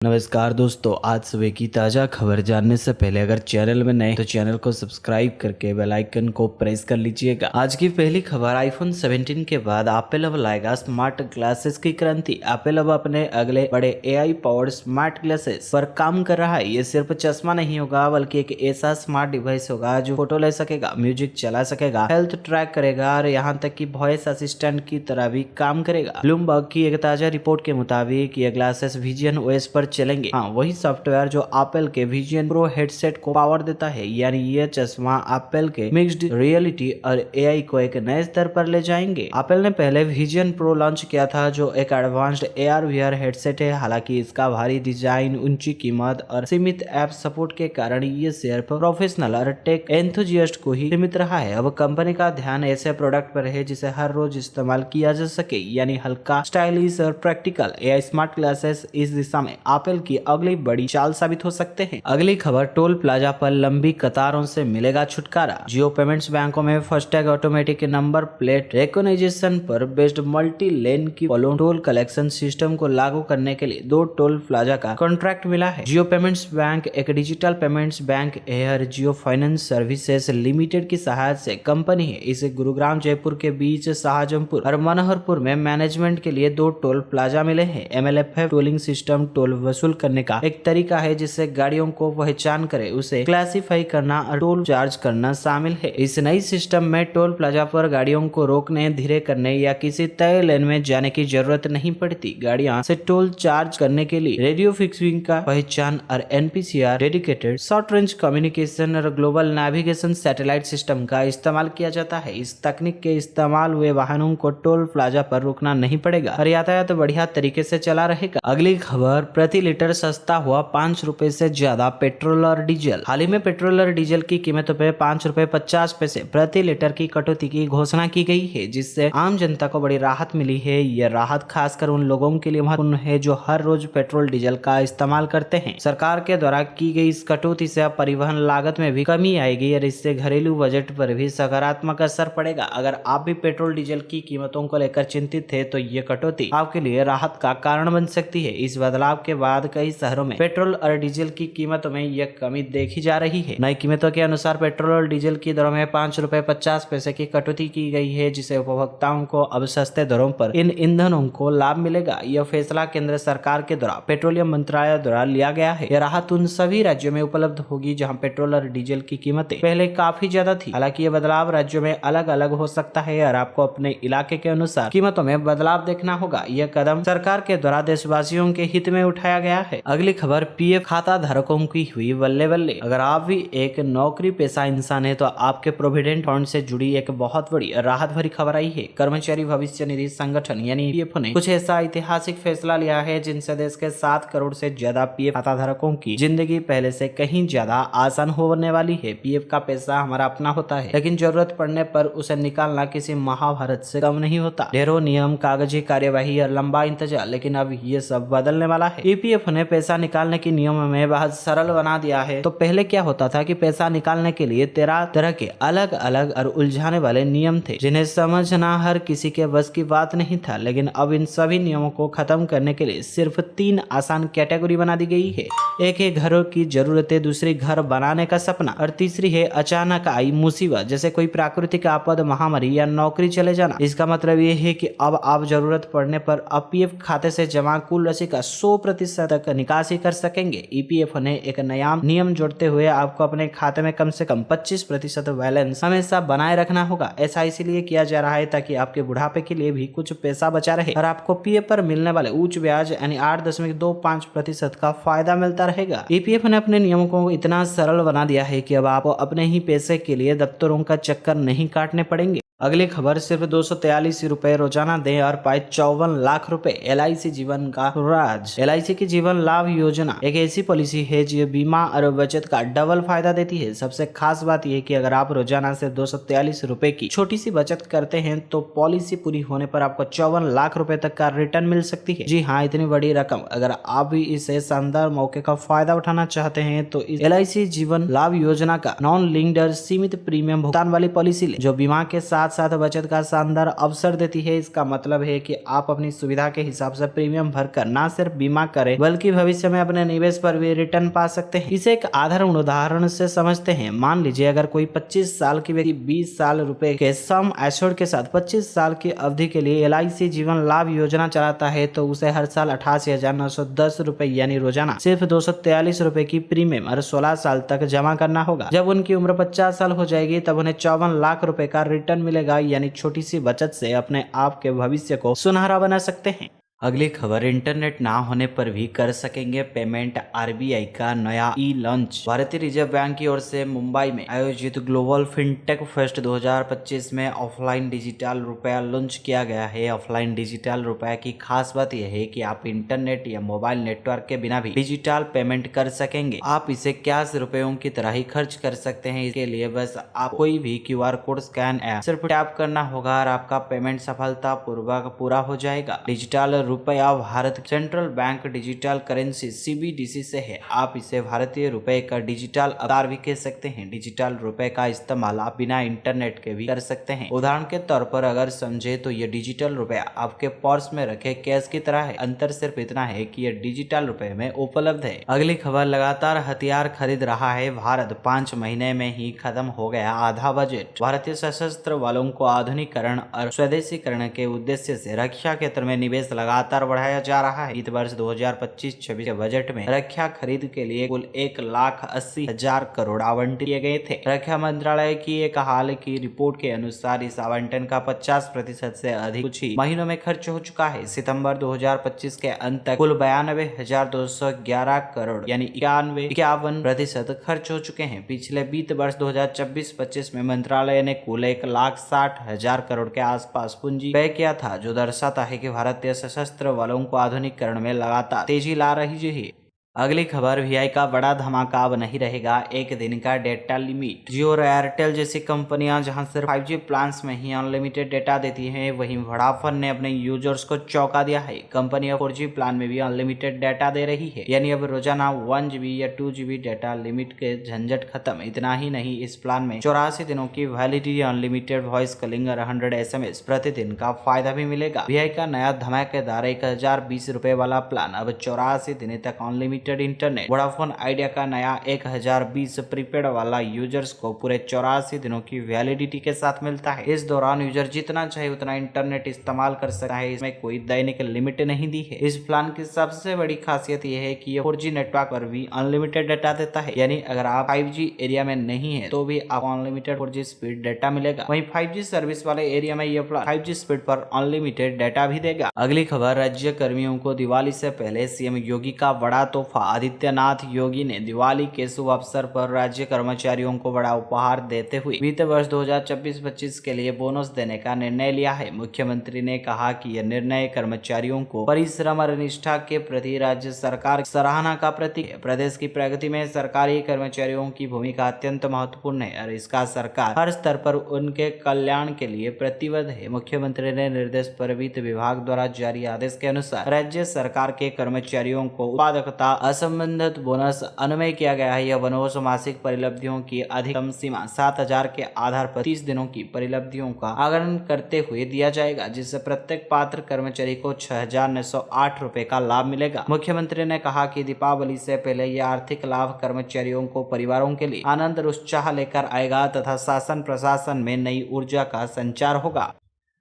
नमस्कार दोस्तों, आज सुबह की ताज़ा खबर जानने से पहले अगर चैनल में नए तो चैनल को सब्सक्राइब करके बेल आइकन को प्रेस कर लीजिएगा। आज की पहली खबर, आईफोन 17 के बाद एप्पल अब लाएगा स्मार्ट ग्लासेस की क्रांति। एप्पल अब अपने अगले बड़े एआई पावर्ड स्मार्ट ग्लासेस पर काम कर रहा है। ये सिर्फ चश्मा नहीं होगा बल्कि एक ऐसा स्मार्ट डिवाइस होगा जो फोटो ले सकेगा, म्यूजिक चला सकेगा, हेल्थ ट्रैक करेगा और यहाँ तक कि वॉइस असिस्टेंट की तरह भी काम करेगा। ब्लूमबर्ग की एक ताजा रिपोर्ट के मुताबिक ये ग्लासेस विजन ओएस पर चलेंगे। हाँ, वही सॉफ्टवेयर जो एप्पल के विजन प्रो हेडसेट को पावर देता है। यानी ये चश्मा एप्पल के मिक्स्ड रियलिटी और एआई को एक नए स्तर पर ले जाएंगे। एप्पल ने पहले विजन प्रो लॉन्च किया था जो एक एडवांस्ड एआर वीआर हेडसेट है। हालांकि इसका भारी डिजाइन, ऊंची कीमत और सीमित ऐप सपोर्ट के कारण ये सिर्फ प्रोफेशनल और टेक एंथुजियास्ट को ही सीमित रहा है। अब कंपनी का ध्यान ऐसे प्रोडक्ट पर है जिसे हर रोज इस्तेमाल किया जा सके, यानी हल्का, स्टाइलिश और प्रैक्टिकल। एआई स्मार्ट ग्लासेस इस दिशा में एप्पल की अगली बड़ी चाल साबित हो सकते हैं। अगली खबर, टोल प्लाजा पर लंबी कतारों से मिलेगा छुटकारा। जियो पेमेंट्स बैंकों में FASTag automatic number plate recognition पर बेस्ड मल्टी लेन की टोल कलेक्शन सिस्टम को लागू करने के लिए 2 टोल प्लाजा का कॉन्ट्रैक्ट मिला है। जियो पेमेंट्स बैंक एक डिजिटल पेमेंट्स बैंक है, जियो फाइनेंस सर्विसेज लिमिटेड की सहायता से कंपनी है। इसे गुरुग्राम जयपुर के बीच शाहजहांपुर और मनोहरपुर में मैनेजमेंट के लिए 2 टोल प्लाजा मिले हैं। MLFF टोलिंग सिस्टम टोल वसूल करने का एक तरीका है जिससे गाड़ियों को पहचान करे, उसे क्लासिफाई करना और टोल चार्ज करना शामिल है। इस नई सिस्टम में टोल प्लाजा पर गाड़ियों को रोकने, धीरे करने या किसी तय लेन में जाने की जरूरत नहीं पड़ती। गाड़ियां से टोल चार्ज करने के लिए रेडियो फिक्सिंग का पहचान और NPCR dedicated short range communication और ग्लोबल नेविगेशन सैटेलाइट सिस्टम का इस्तेमाल किया जाता है। इस तकनीक के इस्तेमाल हुए वाहनों को टोल प्लाजा पर रुकना नहीं पड़ेगा और यातायात बढ़िया तरीके से चला रहेगा। अगली खबर, प्रति लीटर सस्ता हुआ 5 रुपए से ज्यादा पेट्रोल और डीजल। हाल ही में पेट्रोल और डीजल की कीमतों पे 5 रुपए 50 पैसे प्रति लीटर की कटौती की घोषणा की गई है, जिससे आम जनता को बड़ी राहत मिली है। यह राहत खासकर उन लोगों के लिए महत्वपूर्ण है जो हर रोज पेट्रोल डीजल का इस्तेमाल करते हैं। सरकार के द्वारा की गई इस कटौती से अब परिवहन लागत में भी कमी आएगी और इससे घरेलू बजट पर भी सकारात्मक असर पड़ेगा। अगर आप भी पेट्रोल डीजल की कीमतों को लेकर चिंतित थे तो ये कटौती आपके लिए राहत का कारण बन सकती है। इस बदलाव के बाद कई शहरों में पेट्रोल और डीजल की कीमतों में यह कमी देखी जा रही है। नई कीमतों के अनुसार पेट्रोल और डीजल की दरों में 5 रुपए 50 पैसे की कटौती की गई है, जिससे उपभोक्ताओं को अब सस्ते दरों पर इन ईंधनों को लाभ मिलेगा। यह फैसला केंद्र सरकार के द्वारा पेट्रोलियम मंत्रालय द्वारा लिया गया है। यह राहत उन सभी राज्यों में उपलब्ध होगी जहां पेट्रोल और डीजल की कीमतें पहले काफी ज्यादा थी। हालांकि यह बदलाव राज्यों में अलग अलग हो सकता है और आपको अपने इलाके के अनुसार कीमतों में बदलाव देखना होगा। यह कदम सरकार के द्वारा देशवासियों के हित में उठाया गया है। अगली खबर, PF खाता धारकों की हुई बल्ले बल्ले। अगर आप भी एक नौकरी पेशा इंसान है तो आपके प्रोविडेंट फंड से जुड़ी एक बहुत बड़ी राहत भरी खबर आई है। कर्मचारी भविष्य निधि संगठन यानी PF ने कुछ ऐसा ऐतिहासिक फैसला लिया है जिनसे देश के 7 करोड़ से ज्यादा PF खाता धारकों की जिंदगी पहले से कहीं ज्यादा आसान होने वाली है। PF का पैसा हमारा अपना होता है, लेकिन जरूरत पड़ने पर उसे निकालना किसी महाभारत से कम नहीं होता। ढेरों नियम, कागजी कार्यवाही और लंबा इंतजार, लेकिन अब ये सब बदलने वाला है। EPF ने पैसा निकालने की नियम में बहुत सरल बना दिया है। तो पहले क्या होता था कि पैसा निकालने के लिए 13 तरह के अलग अलग और उलझाने वाले नियम थे जिन्हें समझना हर किसी के बस की बात नहीं था। लेकिन अब इन सभी नियमों को खत्म करने के लिए सिर्फ 3 आसान कैटेगरी बना दी गई है। एक है घरों की जरूरतें, दूसरी घर बनाने का सपना और तीसरी है अचानक आई मुसीबत जैसे कोई प्राकृतिक आपदा, महामारी या नौकरी चले जाना। इसका मतलब ये है कि अब आप जरूरत पड़ने पर PF खाते से जमा कुल राशि का 100% तक निकासी कर सकेंगे। EPF ने एक नया नियम जोड़ते हुए आपको अपने खाते में कम से कम 25% बैलेंस हमेशा बनाए रखना होगा। ऐसा इसलिए किया जा रहा है ताकि आपके बुढ़ापे के लिए भी कुछ पैसा बचा रहे और आपको PF पर मिलने वाले उच्च ब्याज यानी 8.25% का फायदा मिलता रहेगा। EPF ने अपने नियमों को इतना सरल बना दिया है कि अब आपको अपने ही पैसे के लिए दफ्तरों का चक्कर नहीं काटने पड़ेंगे। अगली खबर, सिर्फ 243 रुपए रोजाना दें और पाए 54 लाख रुपए। LIC जीवन का राज। LIC की जीवन लाभ योजना एक ऐसी पॉलिसी है जो बीमा और बचत का डबल फायदा देती है। सबसे खास बात यह कि अगर आप रोजाना से 243 रुपए की छोटी सी बचत करते हैं तो पॉलिसी पूरी होने पर आपको 54 लाख रुपए तक का रिटर्न मिल सकती है। जी हाँ, इतनी बड़ी रकम। अगर आप भी इसे शानदार मौके का फायदा उठाना चाहते हैं तो इस LIC जीवन लाभ योजना का नॉन लिंक्ड और सीमित प्रीमियम भुगतान वाली पॉलिसी ले, जो बीमा के साथ साथ साथ बचत का शानदार अवसर देती है। इसका मतलब है कि आप अपनी सुविधा के हिसाब से प्रीमियम भरकर न सिर्फ बीमा करें बल्कि भविष्य में अपने निवेश पर भी रिटर्न पा सकते हैं। इसे एक साधारण उदाहरण से समझते हैं। मान लीजिए अगर कोई 25 साल की व्यक्ति 20 साल रुपए के सम एश्योर्ड के साथ 25 साल की अवधि के लिए LIC जीवन लाभ योजना चलाता है तो उसे हर साल 88,910 रुपए यानी रोजाना सिर्फ 243 रुपए की प्रीमियम और 16 साल तक जमा करना होगा। जब उनकी उम्र 50 साल हो जाएगी तब उन्हें 54 लाख रुपए का रिटर्न मिलेगा। यानी छोटी सी बचत से अपने आप के भविष्य को सुनहरा बना सकते हैं। अगली खबर, इंटरनेट ना होने पर भी कर सकेंगे पेमेंट, RBI का नया लॉन्च। भारतीय रिजर्व बैंक की ओर से मुंबई में आयोजित ग्लोबल फिनटेक फेस्ट 2025 में ऑफलाइन डिजिटल रुपया लॉन्च किया गया है। ऑफलाइन डिजिटल रुपया की खास बात यह है कि आप इंटरनेट या मोबाइल नेटवर्क के बिना भी डिजिटल पेमेंट कर सकेंगे। आप इसे कैश रुपयों की तरह ही खर्च कर सकते हैं। इसके लिए बस आप कोई भी QR कोड स्कैन ऐप सिर्फ टैप करना होगा और आपका पेमेंट सफलता पूर्वक पूरा हो जाएगा। डिजिटल रुपया Bharat central bank digital currency CBDC से है। आप इसे भारतीय रुपए का डिजिटल अवतार भी कह सकते हैं। डिजिटल रुपए का इस्तेमाल आप बिना इंटरनेट के भी कर सकते हैं। उदाहरण के तौर पर अगर समझे तो ये डिजिटल रुपया आपके पर्स में रखे कैश की तरह है। अंतर सिर्फ इतना है कि ये डिजिटल रुपए में उपलब्ध है। अगली खबर, लगातार हथियार खरीद रहा है भारत, 5 महीने में ही खत्म हो गया आधा बजट। भारतीय सशस्त्र बलों को आधुनिकीकरण और स्वदेशीकरण के उद्देश्य से रक्षा क्षेत्र में निवेश लगातार बढ़ाया जा रहा है। वित्त वर्ष 2025-26 के बजट में रक्षा खरीद के लिए कुल 1,80,000 करोड़ आवंटित किए गए थे। रक्षा मंत्रालय की एक हाल की रिपोर्ट के अनुसार इस आवंटन का 50% से अधिक कुछ ही महीनों में खर्च हो चुका है। सितंबर 2025 के अंत तक कुल 92,211 करोड़ यानी 51% खर्च हो चुके हैं। पिछले वित्त वर्ष 2024-25 में मंत्रालय ने कुल 1,60,000 करोड़ के आसपास पूंजी व्यय किया था, जो दर्शाता है कि भारतीय सशस्त्र बलों को आधुनिकीकरण में लगातार तेजी ला रही है। अगली खबर, VI का बड़ा धमाका अब नहीं रहेगा एक दिन का डेटा लिमिट। जियो और एयरटेल जैसी कंपनियां जहां सिर्फ 5G प्लान्स में ही अनलिमिटेड डेटा देती हैं, वहीं वोडाफोन ने अपने यूजर्स को चौंका दिया है। कंपनी 4G प्लान में भी अनलिमिटेड डेटा दे रही है, यानी अब रोजाना 1 GB या 2 GB डेटा लिमिट के झंझट खत्म। इतना ही नहीं, इस प्लान में 84 दिनों की वैलिडिटी, अनलिमिटेड वॉइस कॉलिंग और 100 SMS प्रतिदिन का फायदा भी मिलेगा। VI का नया धमाकेदार 1020 रुपए वाला प्लान अब 84 दिन तक अनलिमिटेड इंटरनेट। वोडाफोन आइडिया का नया 1020 प्रीपेड वाला यूजर्स को पूरे 84 दिनों की वैलिडिटी के साथ मिलता है। इस दौरान यूजर जितना चाहे उतना इंटरनेट इस्तेमाल कर सकता है। इसमें कोई दैनिक लिमिट नहीं दी है। इस प्लान की सबसे बड़ी खासियत यह है कि यह 4G नेटवर्क पर भी अनलिमिटेड डाटा देता है, यानी अगर आप 5G एरिया में नहीं है तो भी आपको अनलिमिटेड 4G स्पीड डाटा मिलेगा। वहीं 5G सर्विस वाले एरिया में यह प्लान 5G स्पीड पर अनलिमिटेड डाटा भी देगा। अगली खबर, राज्य कर्मियों को दिवाली से पहले CM योगी का बड़ा तोहफा। आदित्यनाथ योगी ने दिवाली के शुभ अवसर पर राज्य कर्मचारियों को बड़ा उपहार देते हुए वित्त वर्ष 2024-25 के लिए बोनस देने का निर्णय लिया है। मुख्यमंत्री ने कहा कि यह निर्णय कर्मचारियों को परिश्रम और निष्ठा के प्रति राज्य सरकार सराहना का प्रतीक है। प्रदेश की प्रगति में सरकारी कर्मचारियों की भूमिका अत्यंत महत्वपूर्ण है और इसका सरकार हर स्तर पर उनके कल्याण के लिए प्रतिबद्ध है। मुख्यमंत्री ने निर्देश पर वित्त विभाग द्वारा जारी आदेश के अनुसार राज्य सरकार के कर्मचारियों को उत्पादकता असंबंधित बोनस अनुमय किया गया है। यह बोनस मासिक परिलब्धियों की अधिकतम सीमा 7,000 के आधार पर 30 दिनों की परिलब्धियों का आगमन करते हुए दिया जाएगा, जिससे प्रत्येक पात्र कर्मचारी को 6,908 रुपए का लाभ मिलेगा। मुख्यमंत्री ने कहा कि दीपावली से पहले यह आर्थिक लाभ कर्मचारियों को परिवारों के लिए आनंद और उत्साह लेकर आएगा तथा शासन प्रशासन में नई ऊर्जा का संचार होगा।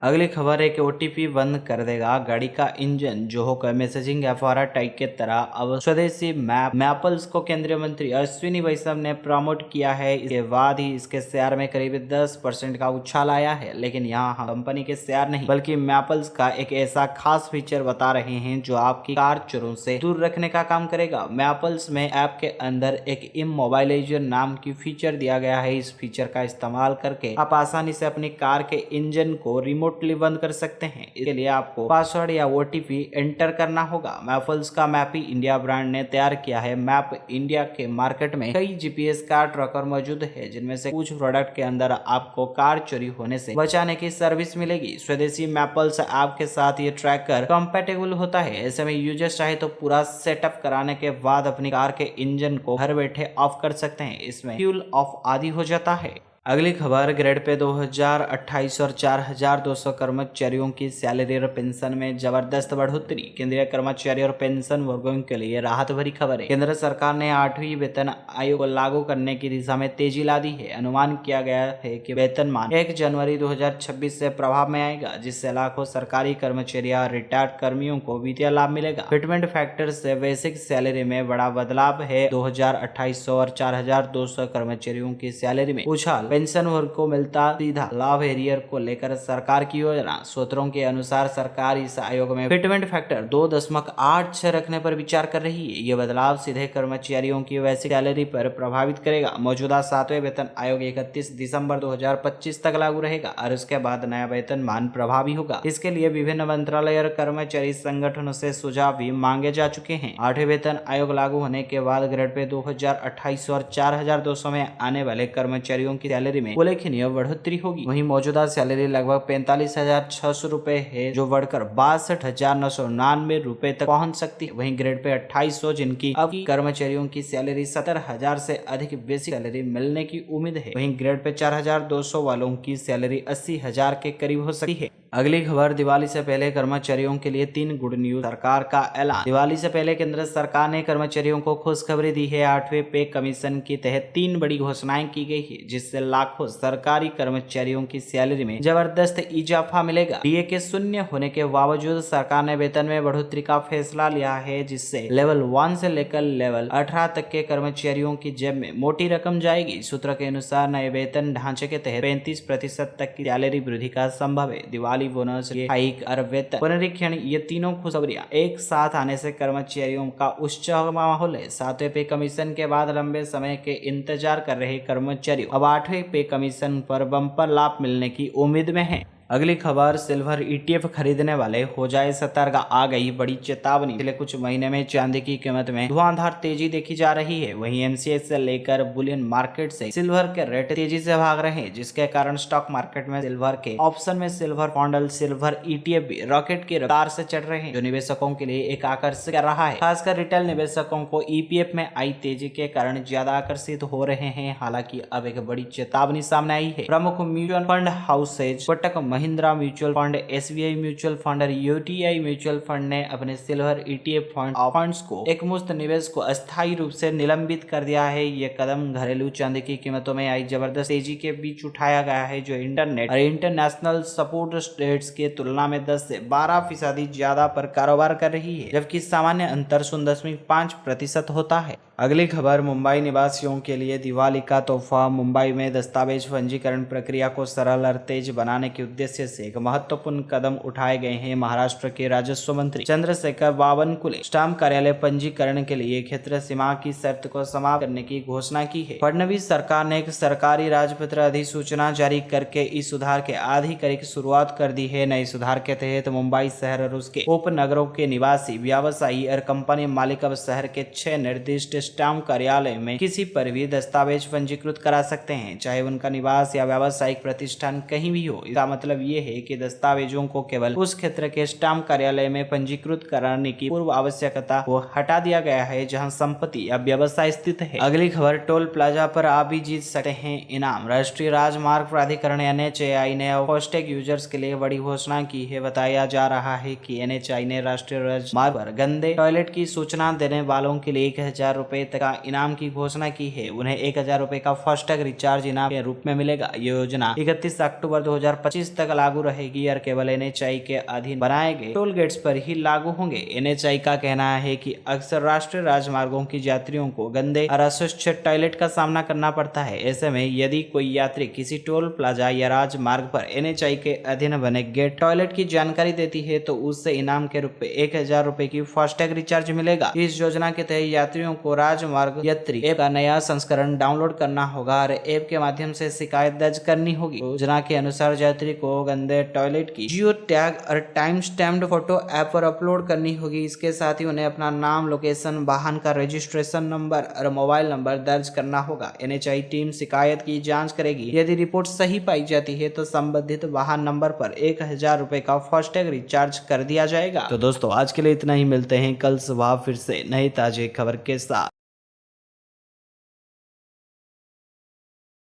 अगली खबर है कि OTP बंद कर देगा गाड़ी का इंजन। जोहो का मैसेजिंग ऐप टाइप के तरह अब स्वदेशी मैपल्स को केंद्रीय मंत्री अश्विनी वैष्णव ने प्रमोट किया है। इसके बाद ही इसके शेयर में करीब 10% का उछाल आया है। लेकिन यहाँ कंपनी के शेयर नहीं बल्कि मैपल्स का एक ऐसा खास फीचर बता रहे हैं जो आपकी कार चोरों से दूर रखने का काम करेगा। मैपल्स में ऐप के अंदर एक इमोबाइलाइजर नाम की फीचर दिया गया है। इस फीचर का इस्तेमाल करके आप आसानी से अपनी कार के इंजन को रिमोटली बंद कर सकते हैं। इसके लिए आपको पासवर्ड या OTP एंटर करना होगा। मैपल्स का मैपी इंडिया ब्रांड ने तैयार किया है। मैप इंडिया के मार्केट में कई GPS कार ट्रैकर मौजूद है, जिनमें से कुछ प्रोडक्ट के अंदर आपको कार चोरी होने से बचाने की सर्विस मिलेगी। स्वदेशी मैपल्स ऐप के साथ ये ट्रैकर कंपैटिबल होता है। ऐसे में यूजर चाहे तो पूरा सेटअप कराने के बाद अपनी कार के इंजन को घर बैठे ऑफ कर सकते हैं। इसमें फ्यूल ऑफ आदि हो जाता है। अगली खबर, ग्रेड पे 2028 और 4200 कर्मचारियों की सैलरी और पेंशन में जबरदस्त बढ़ोतरी। केंद्रीय कर्मचारी और पेंशन वर्गों के लिए राहत भरी खबर है। केंद्र सरकार ने 8वीं वेतन आयोग को लागू करने की दिशा में तेजी ला दी है। अनुमान किया गया है कि वेतनमान 1 जनवरी 2026 से प्रभाव में आएगा, जिससे लाखों सरकारी कर्मचारी और रिटायर्ड कर्मियों को वित्तीय लाभ मिलेगा। फिटमेंट फैक्टर से बेसिक सैलरी में बड़ा बदलाव है। 2800 और 4200 कर्मचारियों की सैलरी में उछाल। पेंशन वर्ग को मिलता सीधा लाभ एरियर को लेकर सरकार की योजना। सूत्रों के अनुसार सरकार इस आयोग में फिटमेंट फैक्टर 2.86 रखने पर विचार कर रही है। ये बदलाव सीधे कर्मचारियों की वैसी सैलरी पर प्रभावित करेगा। मौजूदा 7वें वेतन आयोग 31 दिसंबर 2025 तक लागू रहेगा और उसके बाद नया वेतनमान प्रभावी होगा। इसके लिए विभिन्न मंत्रालय और कर्मचारी संगठनों से सुझाव भी मांगे जा चुके हैं। 8वें वेतन आयोग लागू होने के बाद ग्रेड पे 2028 और 4200 में आने वाले कर्मचारियों की सैलरी में उल्लेखनीय बढ़ोतरी होगी। वहीं मौजूदा सैलरी लगभग 45,600 रुपए है, जो बढ़कर 62,999 रुपए तक पहुंच सकती है। वहीं ग्रेड पे 2800 जिनकी अब कर्मचारियों की सैलरी 70,000 से अधिक बेसिक सैलरी मिलने की उम्मीद है। वहीं ग्रेड पे 4200 वालों की सैलरी 80,000 के करीब हो सकती है। अगली खबर, दिवाली से पहले कर्मचारियों के लिए 3 गुड न्यूज। सरकार का ऐलान। दिवाली से पहले केंद्र सरकार ने कर्मचारियों को खुशखबरी दी है। 8वें पे कमीशन के तहत 3 बड़ी घोषणाएं की गई है, जिससे लाखों सरकारी कर्मचारियों की सैलरी में जबरदस्त इजाफा मिलेगा। डीए के शून्य होने के बावजूद सरकार ने वेतन में बढ़ोतरी का फैसला लिया है, जिससे लेवल 1 से लेकर लेवल 18 तक के कर्मचारियों की जेब में मोटी रकम जाएगी। सूत्र के अनुसार नए वेतन ढांचे के तहत 35% तक की सैलरी वृद्धि का संभव है। दिवाली बोनस, हाइक और वेतन पुनरीक्षण, ये तीनों खुशखबरियां एक साथ आने से कर्मचारियों का उत्साह माहौल है। 7वें पे कमीशन के बाद लंबे समय के इंतजार कर रहे कर्मचारी अब 8वें पे कमीशन पर बम्पर लाभ मिलने की उम्मीद में हैं। अगली खबर, सिल्वर ईटीएफ खरीदने वाले हो जाए सतर्क। आ गई बड़ी चेतावनी। पिछले कुछ महीने में चांदी की कीमत में धुआंधार तेजी देखी जा रही है। वहीं एमसीएक्स से लेकर बुलियन मार्केट से सिल्वर के रेट तेजी से भाग रहे हैं, जिसके कारण स्टॉक मार्केट में सिल्वर के ऑप्शन में सिल्वर बॉन्डल सिल्वर ईटीएफ भी रॉकेट की रफ्तार से चढ़ रहे हैं, जो निवेशकों के लिए एक आकर्षक कर रहा है। खासकर रिटेल निवेशकों को ईपीएफ में आई तेजी के कारण ज्यादा आकर्षित हो रहे हैं। हालांकि अब एक बड़ी चेतावनी सामने आई है। प्रमुख mutual fund houses Kotak Mahindra mutual fund, SBI mutual fund और यूटीआई म्यूचुअल फंड ने अपने सिल्वर ईटीएफ फंड्स को एकमुश्त निवेश को अस्थायी रूप से निलंबित कर दिया है। ये कदम घरेलू चांदी की कीमतों में आई जबरदस्त तेजी के बीच उठाया गया है, जो इंटरनेट और इंटरनेशनल सपोर्ट रेट्स के तुलना में 10 से 12% ज्यादा पर कारोबार कर रही है, जबकि सामान्य अंतर 0.5% होता है। अगली खबर, मुंबई निवासियों के लिए दिवाली का तोहफा। मुंबई में दस्तावेज पंजीकरण प्रक्रिया को सरल और तेज बनाने के उद्देश्य से एक महत्वपूर्ण कदम उठाए गए हैं। महाराष्ट्र के राजस्व मंत्री चंद्रशेखर बावनकुले स्टाम्प कार्यालय पंजीकरण के लिए क्षेत्र सीमा की शर्त को समाप्त करने की घोषणा की है। फडणवीस सरकार ने एक सरकारी राजपत्र अधिसूचना जारी करके इस सुधार के आधिकारिक शुरुआत कर दी है। नए सुधार के तहत मुंबई शहर और उसके उपनगरों के निवासी, व्यवसायी और कंपनी मालिक अब शहर के 6 निर्दिष्ट स्टाम्प कार्यालय में किसी पर भी दस्तावेज पंजीकृत करा सकते हैं, चाहे उनका निवास या व्यावसायिक प्रतिष्ठान कहीं भी हो। इसका मतलब ये है कि दस्तावेजों को केवल उस क्षेत्र के स्टाम्प कार्यालय में पंजीकृत कराने की पूर्व आवश्यकता को हटा दिया गया है, जहां संपत्ति या व्यवसाय स्थित है। अगली खबर, टोल प्लाजा पर आप भी जीत सकते हैं इनाम। राष्ट्रीय राजमार्ग प्राधिकरण NHAI ने फास्टैग यूजर्स के लिए बड़ी घोषणा की है। बताया जा रहा है कि NHAI ने राष्ट्रीय राजमार्ग पर गंदे टॉयलेट की सूचना देने वालों के लिए 1000 रुपए तक का इनाम की घोषणा की है। उन्हें 1000 रुपए का फास्टैग रिचार्ज इनाम के रूप में मिलेगा। ये योजना 31 अक्टूबर 2025 तक लागू रहेगी और केवल NHAI के अधीन बनाए गए टोल गेट्स पर ही लागू होंगे। NHAI का कहना है कि अक्सर राष्ट्रीय राजमार्गों की यात्रियों को गंदे और अस्वच्छ टॉयलेट का सामना करना पड़ता है। ऐसे में यदि कोई यात्री किसी टोल प्लाजा या राजमार्ग पर NHAI के अधीन बने गेट टॉयलेट की जानकारी देती है, तो उससे इनाम के रूप में 1000 रुपए की फास्टैग रिचार्ज मिलेगा। इस योजना के तहत यात्रियों को राजमार्ग यात्री ऐप का नया संस्करण डाउनलोड करना होगा और ऐप के माध्यम से शिकायत दर्ज करनी होगी। योजना के अनुसार यात्री को गंदे टॉयलेट की जियो टैग और टाइम स्टैम्प्ड फोटो ऐप पर अपलोड करनी होगी। इसके साथ ही उन्हें अपना नाम, लोकेशन, वाहन का रजिस्ट्रेशन नंबर और मोबाइल नंबर दर्ज करना होगा। NHAI टीम शिकायत की जांच करेगी। यदि रिपोर्ट सही पाई जाती है तो संबंधित वाहन नंबर पर 1000 रुपए का फास्टैग रिचार्ज कर दिया जाएगा। तो दोस्तों, आज के लिए इतना ही। मिलते हैं कल सुबह फिर से नई ताजे खबर के साथ।